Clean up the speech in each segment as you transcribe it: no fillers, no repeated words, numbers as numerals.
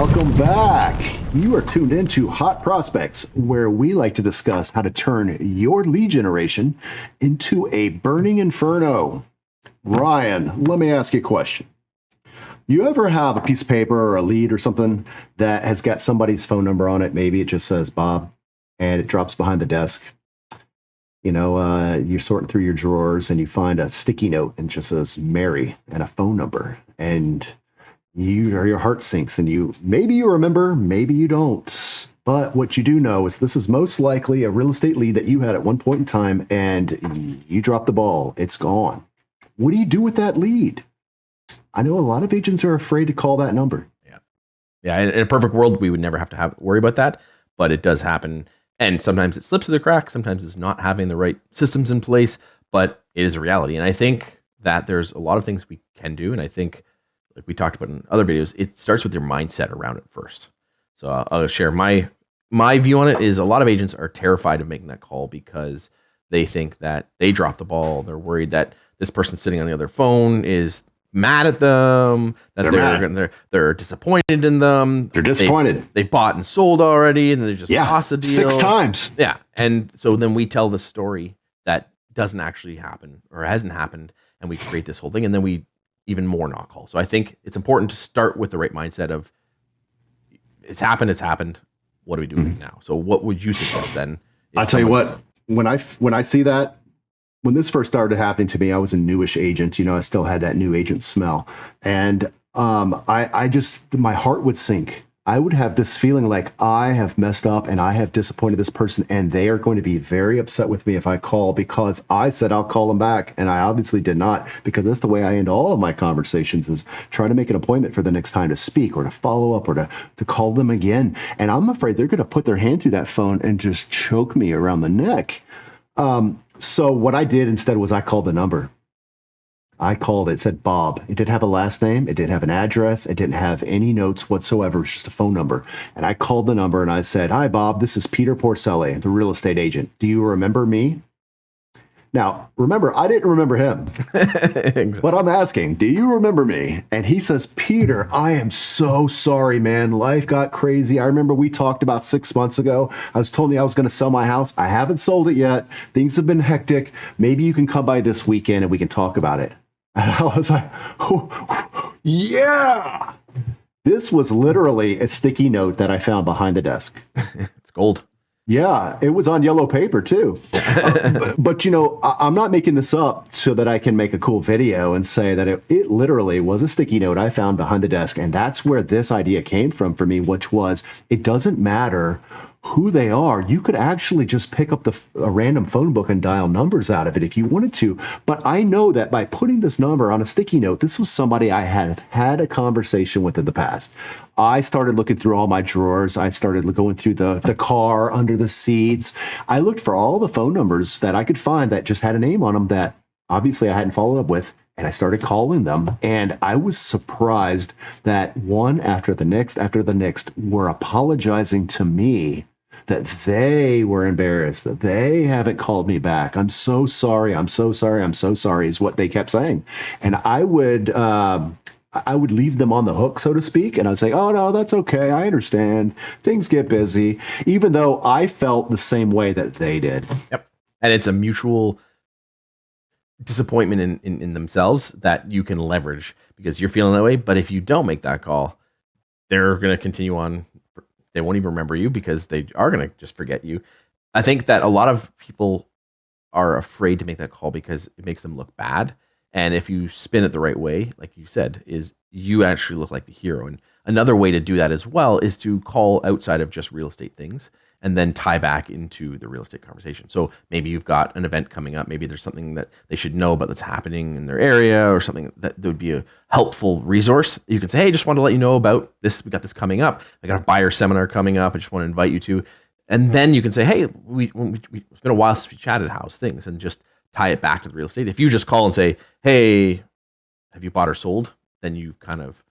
welcome back. You are tuned into Hot Prospects, where we like to discuss how to turn your lead generation into a burning inferno. Ryan, let me ask you a question. You ever have a piece of paper or a lead or something that has got somebody's phone number on it? Maybe it just says Bob and it drops behind the desk. You're sorting through your drawers and you find a sticky note and it just says Mary and a phone number. And your heart sinks and maybe you remember, maybe you don't. But what you do know is this is most likely a real estate lead that you had at one point in time and you dropped the ball. It's gone. What do you do with that lead? I know a lot of agents are afraid to call that number. Yeah. In a perfect world, we would never have to worry about that, but it does happen. And sometimes it slips through the cracks. Sometimes it's not having the right systems in place, but it is a reality. And I think that there's a lot of things we can do. And I think, like we talked about in other videos, it starts with your mindset around it first. So I'll share my view on it is a lot of agents are terrified of making that call because they think that they dropped the ball. They're worried that this person sitting on the other phone is mad at them, that they're disappointed in them. They're disappointed. They've bought and sold already, and they just lost the deal 6 times. Yeah, and so then we tell the story that doesn't actually happen or hasn't happened, and we create this whole thing, and then we even more not call. So I think it's important to start with the right mindset of it's happened. What do we do with it now? So what would you suggest then? I'll tell you what, when I see that, when this first started happening to me, I was a newish agent. I still had that new agent smell. And I just, my heart would sink. I would have this feeling like I have messed up and I have disappointed this person and they are going to be very upset with me if I call because I said I'll call them back. And I obviously did not, because that's the way I end all of my conversations is trying to make an appointment for the next time to speak or to follow up or to call them again. And I'm afraid they're going to put their hand through that phone and just choke me around the neck. So what I did instead was I called the number. I called it, said Bob. It didn't have a last name. It didn't have an address. It didn't have any notes whatsoever. It was just a phone number. And I called the number and I said, "Hi, Bob. This is Peter Porcelli, the real estate agent. Do you remember me?" Now, remember, I didn't remember him. Exactly. But I'm asking, do you remember me? And he says, "Peter, I am so sorry, man. Life got crazy. I remember we talked about 6 months ago. I was told you I was going to sell my house. I haven't sold it yet. Things have been hectic. Maybe you can come by this weekend and we can talk about it." And I was like, "Oh, yeah." This was literally a sticky note that I found behind the desk. It's gold. Yeah, it was on yellow paper too. But I'm not making this up so that I can make a cool video and say that it literally was a sticky note I found behind the desk. And that's where this idea came from for me, which was it doesn't matter who they are. You could actually just pick up a random phone book and dial numbers out of it if you wanted to. But I know that by putting this number on a sticky note, this was somebody I had had a conversation with in the past. I started looking through all my drawers. I started going through the car, under the seats. I looked for all the phone numbers that I could find that just had a name on them that obviously I hadn't followed up with. And I started calling them, and I was surprised that one after the next were apologizing to me that they were embarrassed, that they haven't called me back. "I'm so sorry. I'm so sorry. I'm so sorry," is what they kept saying. And I would leave them on the hook, so to speak. And I would say, "Oh, no, that's okay. I understand. Things get busy," even though I felt the same way that they did. Yep. And it's a mutual disappointment in themselves that you can leverage because you're feeling that way. But if you don't make that call, they're going to continue on. They won't even remember you because they are going to just forget you. I think that a lot of people are afraid to make that call because it makes them look bad. And if you spin it the right way, like you said, is you actually look like the hero. And another way to do that as well is to call outside of just real estate things and then tie back into the real estate conversation. So maybe you've got an event coming up. Maybe there's something that they should know about that's happening in their area or something that would be a helpful resource. You can say, "Hey, just wanted to let you know about this. We got this coming up. I got a buyer seminar coming up. I just want to invite you to." And then you can say, "Hey, it's been a while since we chatted. How's things?" And just tie it back to the real estate. If you just call and say, "Hey, have you bought or sold?" Then you've kind of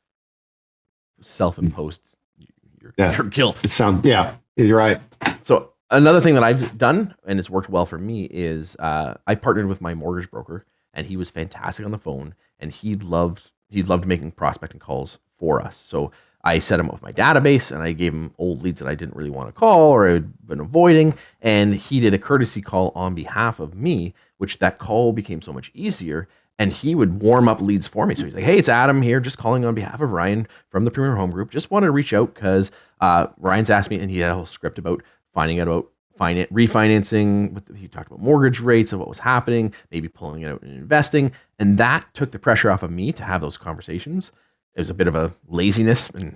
self-imposed your guilt. You're right. So another thing that I've done, and it's worked well for me, is I partnered with my mortgage broker, and he was fantastic on the phone, and he loved making prospecting calls for us. So I set him up with my database, and I gave him old leads that I didn't really want to call or I had been avoiding. And he did a courtesy call on behalf of me, which that call became so much easier. And he would warm up leads for me. So he's like, hey, it's Adam here, just calling on behalf of Ryan from the Premier Home Group. Just wanted to reach out because Ryan's asked me, and he had a whole script about finding out about refinancing. He talked about mortgage rates and what was happening, maybe pulling it out and investing. And that took the pressure off of me to have those conversations. It was a bit of a laziness and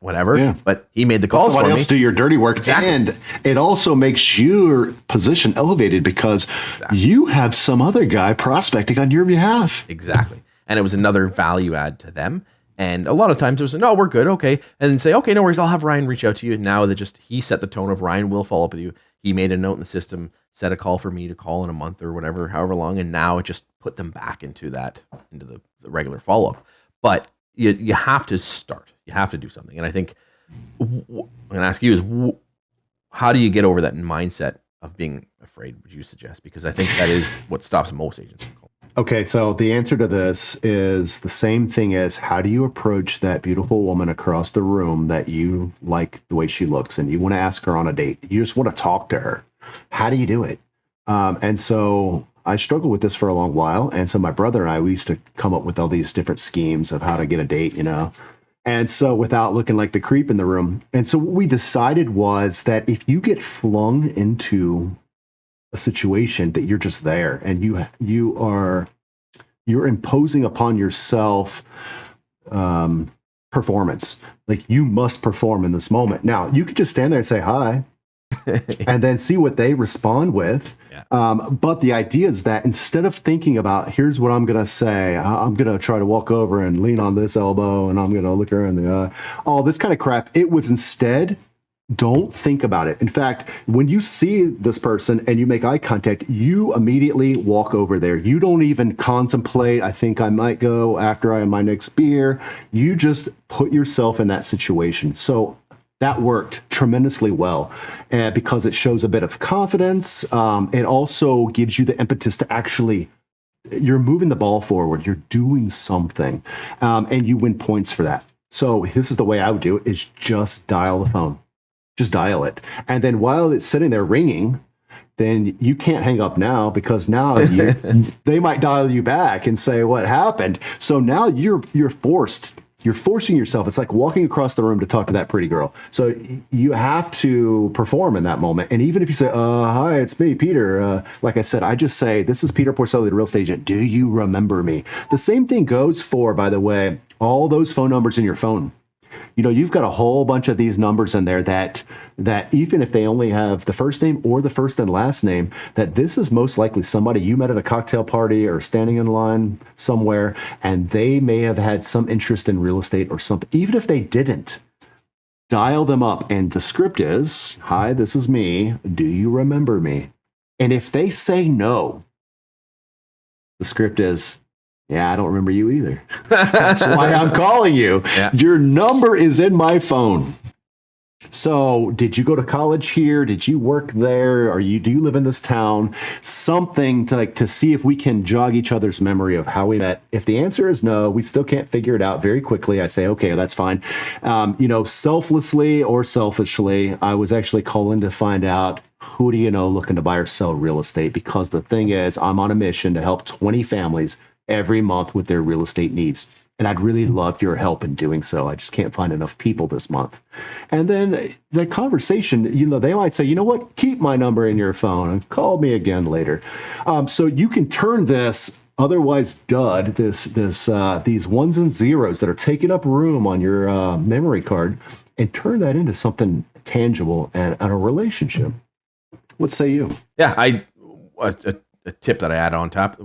whatever, but he made the calls for me. Somebody else do your dirty work. Exactly. And it also makes your position elevated because you have some other guy prospecting on your behalf. Exactly. And it was another value add to them. And a lot of times it was, no, we're good. Okay. And then say, okay, no worries. I'll have Ryan reach out to you. Now that he set the tone of Ryan will follow up with you. He made a note in the system, set a call for me to call in a month or whatever, however long. And now it just put them back into the regular follow-up. But you have to start. You have to do something. And I think I'm going to ask you is how do you get over that mindset of being afraid, would you suggest? Because I think that is what stops most agents. Okay, so the answer to this is the same thing as how do you approach that beautiful woman across the room that you like the way she looks and you want to ask her on a date. You just want to talk to her. How do you do it? And so I struggled with this for a long while. And so my brother and I, we used to come up with all these different schemes of how to get a date, and so without looking like the creep in the room. And so what we decided was that if you get flung into a situation that you're just there and you're imposing upon yourself performance, like you must perform in this moment. Now you could just stand there and say hi and then see what they respond with. Yeah. But the idea is that instead of thinking about, here's what I'm going to say, I'm going to try to walk over and lean on this elbow and I'm going to look her in the eye, all this kind of crap. It was instead, don't think about it. In fact, when you see this person and you make eye contact, you immediately walk over there. You don't even contemplate, I think I might go after I have my next beer. You just put yourself in that situation. So that worked tremendously well because it shows a bit of confidence. It also gives you the impetus to actually, you're moving the ball forward. You're doing something, and you win points for that. So this is the way I would do it, is just dial the phone. Just dial it. And then while it's sitting there ringing, then you can't hang up now because now they might dial you back and say what happened. So now you're forcing yourself. It's like walking across the room to talk to that pretty girl. So you have to perform in that moment. And even if you say, hi, it's me, Peter. Like I said, I just say, this is Peter Porcelli, the real estate agent. Do you remember me? The same thing goes for, by the way, all those phone numbers in your phone. You've got a whole bunch of these numbers in there that even if they only have the first name or the first and last name, that this is most likely somebody you met at a cocktail party or standing in line somewhere, and they may have had some interest in real estate or something. Even if they didn't, dial them up. And the script is, hi, this is me. Do you remember me? And if they say no, the script is, yeah, I don't remember you either. That's why I'm calling you. Yeah. Your number is in my phone. So did you go to college here? Did you work there? Do you live in this town? Something to see if we can jog each other's memory of how we met. If the answer is no, we still can't figure it out very quickly. I say, okay, that's fine. Selflessly or selfishly, I was actually calling to find out, who do you know looking to buy or sell real estate? Because the thing is, I'm on a mission to help 20 families every month with their real estate needs. And I'd really love your help in doing so. I just can't find enough people this month. And then the conversation, they might say, you know what, keep my number in your phone and call me again later. So you can turn this otherwise dud, these ones and zeros that are taking up room on your memory card, and turn that into something tangible and a relationship. What say you? Yeah, a tip that I add on top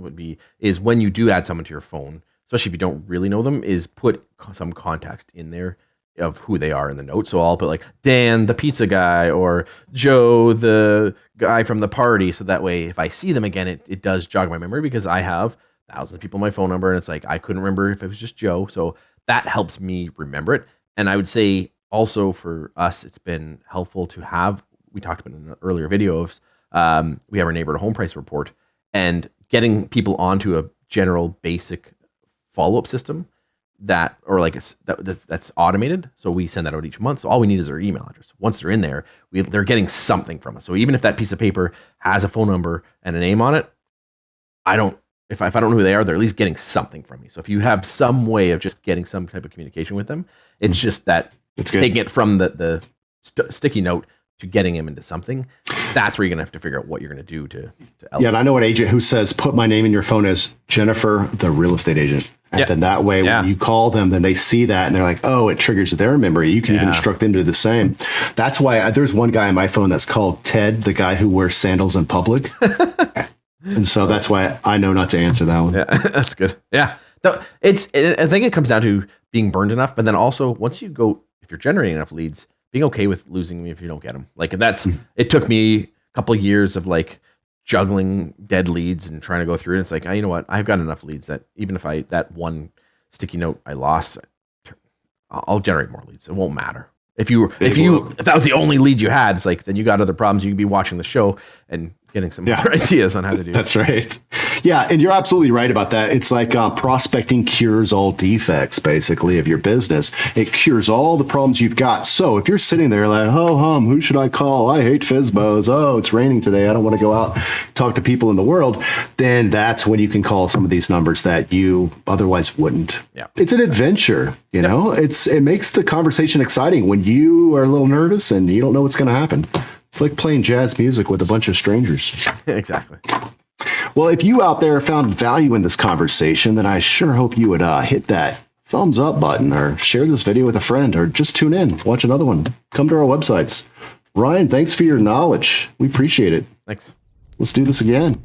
is when you do add someone to your phone, especially if you don't really know them, is put some context in there of who they are in the note. So I'll put like Dan, the pizza guy, or Joe, the guy from the party. So that way, if I see them again, it does jog my memory because I have thousands of people on my phone number. And it's like, I couldn't remember if it was just Joe. So that helps me remember it. And I would say also for us, it's been helpful to have, we talked about in an earlier video of, we have our neighborhood home price report, and getting people onto a general basic follow-up system that, or like that's automated. So we send that out each month. So all we need is their email address. Once they're in there, they're getting something from us. So even if that piece of paper has a phone number and a name on it, if I don't know who they are, they're at least getting something from me. So if you have some way of just getting some type of communication with them, it's just that taking it from the sticky note to getting him into something. That's where you're gonna have to figure out what you're gonna do to elevate. Yeah, and I know an agent who says, put my name in your phone as Jennifer, the real estate agent. And then that way, when you call them, then they see that and they're like, oh, it triggers their memory. You can even instruct them to do the same. That's why there's one guy on my phone that's called Ted, the guy who wears sandals in public. And so that's why I know not to answer that one. Yeah, that's good. Yeah. I think it comes down to being burned enough, but then also once you go, if you're generating enough leads, being okay with losing them if you don't get them. Like it took me a couple of years of like juggling dead leads and trying to go through it. It's like, you know what? I've got enough leads that even if that one sticky note I lost, I'll generate more leads. It won't matter. If that was the only lead you had, it's like, then you got other problems. You could be watching the show and getting some other ideas on how to do it. That's right. Yeah. And you're absolutely right about that. It's like prospecting cures all defects, basically, of your business. It cures all the problems you've got. So if you're sitting there like, oh, who should I call? I hate FSBOs. Oh, it's raining today. I don't want to go out, talk to people in the world. Then that's when you can call some of these numbers that you otherwise wouldn't. Yeah. It's an adventure. You know, it makes the conversation exciting when you are a little nervous and you don't know what's going to happen. It's like playing jazz music with a bunch of strangers. Exactly. Well, if you out there found value in this conversation, then I sure hope you would hit that thumbs up button or share this video with a friend or just tune in, watch another one. Come to our websites. Ryan, thanks for your knowledge. We appreciate it. Thanks. Let's do this again.